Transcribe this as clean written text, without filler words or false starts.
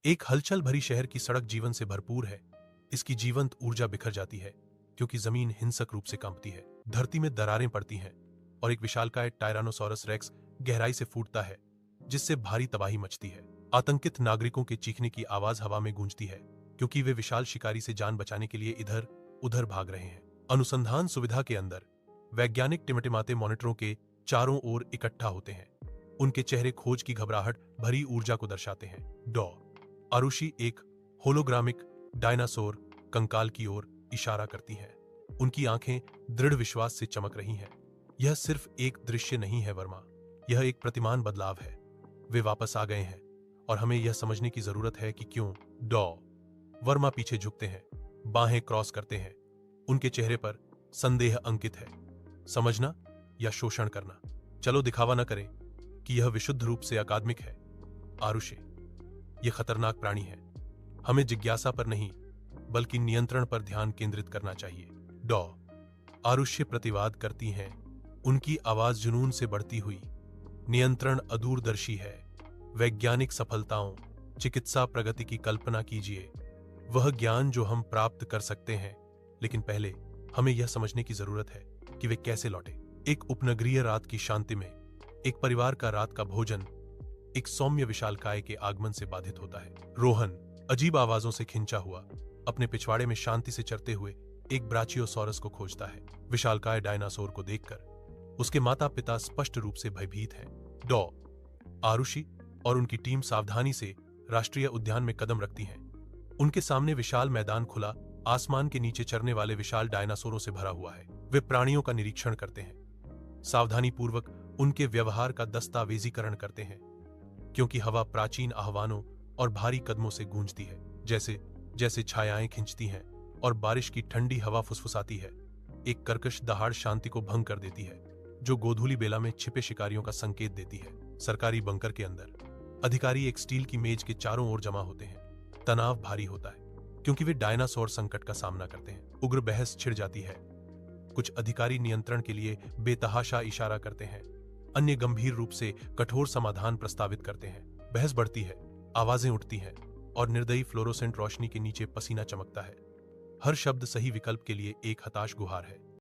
एक हलचल भरी शहर की सड़क जीवन से भरपूर है। इसकी जीवंत ऊर्जा बिखर जाती है क्योंकि जमीन हिंसक रूप से कांपती है, धरती में दरारें पड़ती हैं और एक विशालकाय टायरानोसॉरस रेक्स गहराई से फूटता है, जिससे भारी तबाही मचती है। आतंकित नागरिकों के चीखने की आवाज हवा में गूंजती है क्योंकि वे विशाल शिकारी से जान बचाने के लिए इधर उधर भाग रहे हैं। अनुसंधान सुविधा के अंदर वैज्ञानिक टिमटिमाते मॉनिटरों के चारों ओर इकट्ठा होते हैं। उनके चेहरे खोज की घबराहट भरी ऊर्जा को दर्शाते हैं। डॉ आरुषि एक होलोग्रामिक डायनासोर कंकाल की ओर इशारा करती हैं। उनकी आंखें दृढ़ विश्वास से चमक रही हैं। यह सिर्फ एक दृश्य नहीं है वर्मा, यह एक प्रतिमान बदलाव है। वे वापस आ गए हैं और हमें यह समझने की जरूरत है कि क्यों। डॉ वर्मा पीछे झुकते हैं, बाहें क्रॉस करते हैं। उनके चेहरे पर संदेह अंकित है। समझना या शोषण करना। चलो दिखावा न करें कि यह विशुद्ध रूप से अकादमिक है। आरुषि, यह खतरनाक प्राणी है। हमें जिज्ञासा पर नहीं बल्कि नियंत्रण पर ध्यान केंद्रित करना चाहिए। डॉ आरुष्य प्रतिवाद करती हैं, उनकी आवाज जुनून से बढ़ती हुई। नियंत्रण अदूरदर्शी है। वैज्ञानिक सफलताओं, चिकित्सा प्रगति की कल्पना कीजिए, वह ज्ञान जो हम प्राप्त कर सकते हैं, लेकिन पहले हमें यह समझने की जरूरत है कि वे कैसे लौटे। एक उपनगरीय रात की शांति में एक परिवार का रात का भोजन एक सौम्य विशालकाय के आगमन से बाधित होता है। रोहन अजीब आवाजों से खिंचा हुआ अपने पिछवाड़े में शांति से चरते हुए एक ब्राचियोसॉरस को खोजता है। विशालकाय डायनासोर को देखकर उसके माता पिता स्पष्ट रूप से भयभीत हैं। डॉ आरुषि और उनकी टीम सावधानी से राष्ट्रीय उद्यान में कदम रखती हैं। उनके सामने विशाल मैदान खुला आसमान के नीचे चरने वाले विशाल डायनासोरों से भरा हुआ है। वे प्राणियों का निरीक्षण करते हैं, सावधानी पूर्वक उनके व्यवहार का दस्तावेजीकरण करते हैं, क्योंकि हवा प्राचीन आह्वानों और भारी कदमों से गूंजती है। जैसे जैसे छायाएं खिंचती हैं और बारिश की ठंडी हवा फुसफुसाती है, एक कर्कश दहाड़ शांति को भंग कर देती है, जो गोधूली बेला में छिपे शिकारियों का संकेत देती है। सरकारी बंकर के अंदर अधिकारी एक स्टील की मेज के चारों ओर जमा होते हैं। तनाव भारी होता है क्योंकि वे डायनासोर संकट का सामना करते हैं। उग्र बहस छिड़ जाती है। कुछ अधिकारी नियंत्रण के लिए बेतहाशा इशारा करते हैं, अन्य गंभीर रूप से कठोर समाधान प्रस्तावित करते हैं। बहस बढ़ती है, आवाजें उठती हैं और निर्दयी फ्लोरोसेंट रोशनी के नीचे पसीना चमकता है। हर शब्द सही विकल्प के लिए एक हताश गुहार है।